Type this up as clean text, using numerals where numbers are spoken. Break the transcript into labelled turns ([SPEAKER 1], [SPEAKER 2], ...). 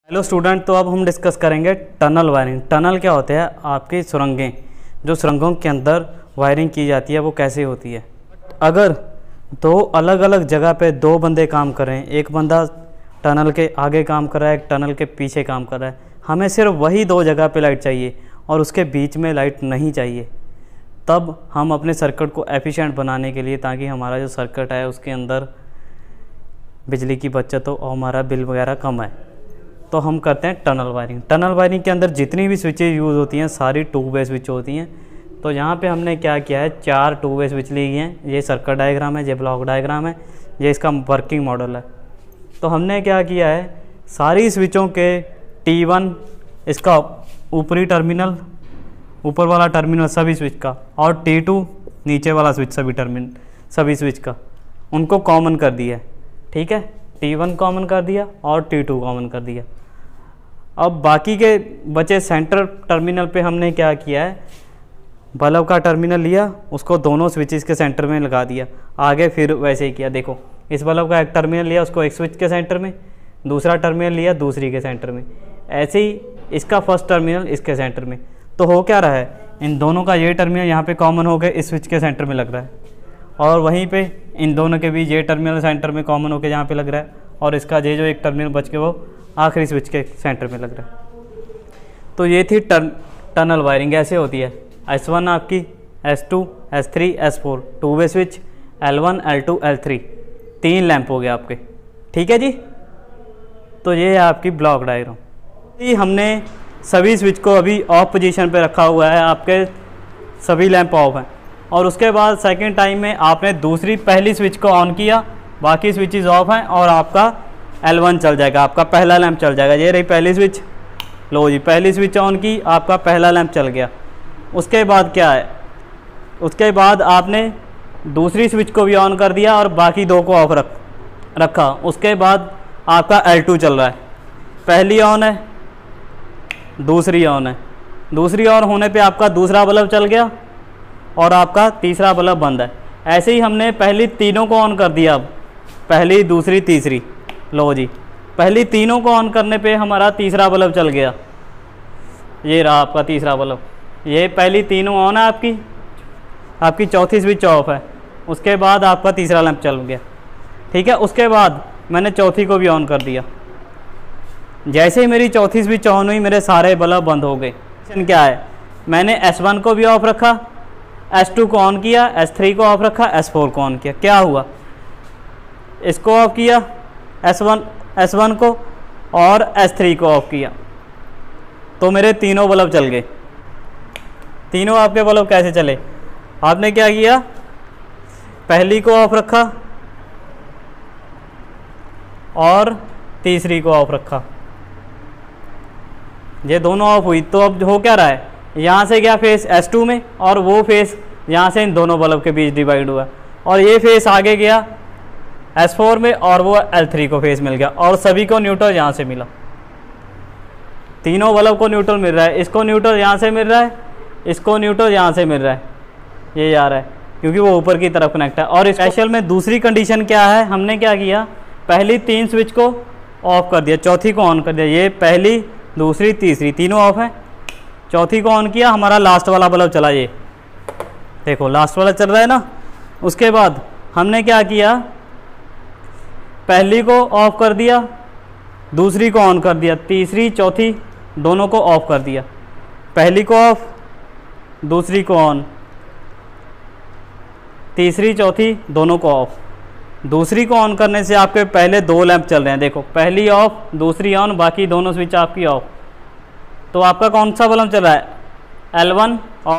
[SPEAKER 1] Hello student, तो अब हम डिस्कस करेंगे टनल वायरिंग। टनल क्या होते हैं? आपकी सुरंगें, जो सुरंगों के अंदर वायरिंग की जाती है वो कैसे होती है। अगर दो अलग अलग जगह पे दो बंदे काम कर रहे हैं, एक बंदा टनल के आगे काम कर रहा है, एक टनल के पीछे काम कर रहा है, हमें सिर्फ वही दो जगह पे लाइट चाहिए और उसके बीच में लाइट नहीं चाहिए। तब हम अपने सर्किट को एफिशिएंट बनाने के लिए, ताकि हमारा जो सर्किट है उसके अंदर बिजली की बचत हो और हमारा बिल वगैरह कम आए, तो हम करते हैं टनल वायरिंग। टनल वायरिंग के अंदर जितनी भी स्विचेज यूज़ होती हैं सारी 2 वे स्विच होती हैं। तो यहाँ पे हमने क्या किया है, 4 2 वे स्विच ली हैं। ये सर्किट डायग्राम है, ये ब्लॉक डायग्राम है, ये इसका वर्किंग मॉडल है। तो हमने क्या किया है, सारी स्विचों के T1 इसका ऊपरी टर्मिनल, ऊपर वाला टर्मिनल सभी स्विच का, और T2 नीचे वाला स्विच सभी टर्मिनल सभी स्विच का, उनको कॉमन कर दिया है। ठीक है, T1 कॉमन कर दिया और T2 कॉमन कर दिया। अब बाकी के बचे सेंटर टर्मिनल पे हमने क्या किया है, बल्ब का टर्मिनल लिया, उसको दोनों स्विचेस के सेंटर में लगा दिया। आगे फिर वैसे ही किया। देखो, इस बल्ब का एक टर्मिनल लिया, उसको एक स्विच के सेंटर में, दूसरा टर्मिनल लिया दूसरी के सेंटर में, ऐसे ही इसका फर्स्ट टर्मिनल इसके सेंटर में। तो हो क्या रहा है, इन दोनों का ये टर्मिनल यहाँ पे कॉमन होकर इस स्विच के सेंटर में लग रहा है, और वहीं पे इन दोनों के बीच ये टर्मिनल सेंटर में कॉमन होकर यहाँ पे लग रहा है, और इसका ये जो एक टर्मिनल बच के वो आखिरी स्विच के सेंटर में लग रहा है। तो ये थी टनल वायरिंग। ऐसे होती है। S1 आपकी, S2, S3, S4 2 वे switch, L1, L2, L3 3 lamp हो गए आपके। ठीक है जी। तो ये है आपकी ब्लॉक डायग्राम। ये हमने सभी स्विच को अभी ऑफ पोजीशन पे रखा हुआ है, आपके सभी लैंप ऑफ हैं। और उसके बाद सेकंड टाइम में आपने पहली स्विच को ऑन किया, बाकी स्विचेस ऑफ हैं, और आपका L1 चल जाएगा, आपका पहला लैंप चल जाएगा। ये रही पहली स्विच, लो जी, पहली स्विच ऑन की, आपका पहला लैंप चल गया। उसके बाद क्या है, उसके बाद आपने दूसरी स्विच को भी ऑन कर दिया और बाकी दो को ऑफ रखा। उसके बाद आपका L2 चल रहा है, पहली ऑन है, दूसरी ऑन है, दूसरी ऑन होने पे आपका दूसरा बल्ब चल गया और आपका तीसरा बल्ब बंद है। ऐसे ही हमने पहली तीनों को ऑन कर दिया। अब पहली, दूसरी, तीसरी, लो जी, पहली तीनों को ऑन करने पे हमारा तीसरा बल्ब चल गया। ये रहा आपका तीसरा बल्ब। ये पहली तीनों ऑन है, आपकी चौथी स्विच ऑफ है। उसके बाद आपका तीसरा लैंप चल गया। ठीक है, उसके बाद मैंने चौथी को भी ऑन कर दिया। जैसे ही मेरी चौथी स्विच ऑन हुई, मेरे सारे बल्ब बंद हो गए। क्या है, मैंने S1 को भी ऑफ रखा, S2 को ऑन किया, S3 को ऑफ रखा, S4 को ऑन किया। क्या हुआ, इसको ऑफ किया S1 को, और S3 को ऑफ किया, तो मेरे तीनों बल्ब चल गए। तीनों आपके बल्ब कैसे चले, आपने क्या किया, पहली को ऑफ रखा और तीसरी को ऑफ रखा, ये दोनों ऑफ हुई। तो अब हो क्या रहा है, यहाँ से गया फेस S2 में, और वो फेस यहाँ से इन दोनों बल्ब के बीच डिवाइड हुआ, और ये फेस आगे गया S4 में, और वो L3 को फेस मिल गया, और सभी को न्यूट्रल यहाँ से मिला। तीनों बल्ब को न्यूट्रल मिल रहा है, इसको न्यूट्रल यहाँ से मिल रहा है, इसको न्यूट्रल यहाँ से मिल रहा है, ये जा रहा है क्योंकि वो ऊपर की तरफ कनेक्ट है। और स्पेशल में दूसरी कंडीशन क्या है, हमने क्या किया, पहली 3 स्विच को ऑफ कर दिया, चौथी को ऑन कर दिया। ये पहली, दूसरी, तीसरी तीनों ऑफ है, चौथी को ऑन किया, हमारा लास्ट वाला बल्ब चला। ये देखो लास्ट वाला चल रहा है ना। उसके बाद हमने क्या किया, पहली को ऑफ कर दिया, दूसरी को ऑन कर दिया, तीसरी चौथी दोनों को ऑफ कर दिया। पहली को ऑफ, दूसरी को ऑन, तीसरी चौथी दोनों को ऑफ। दूसरी को ऑन करने से आपके पहले 2 लैंप चल रहे हैं। देखो, पहली ऑफ, दूसरी ऑन, बाकी दोनों स्विच आपकी ऑफ। तो आपका कौन सा बल्ब चल रहा है, L1 और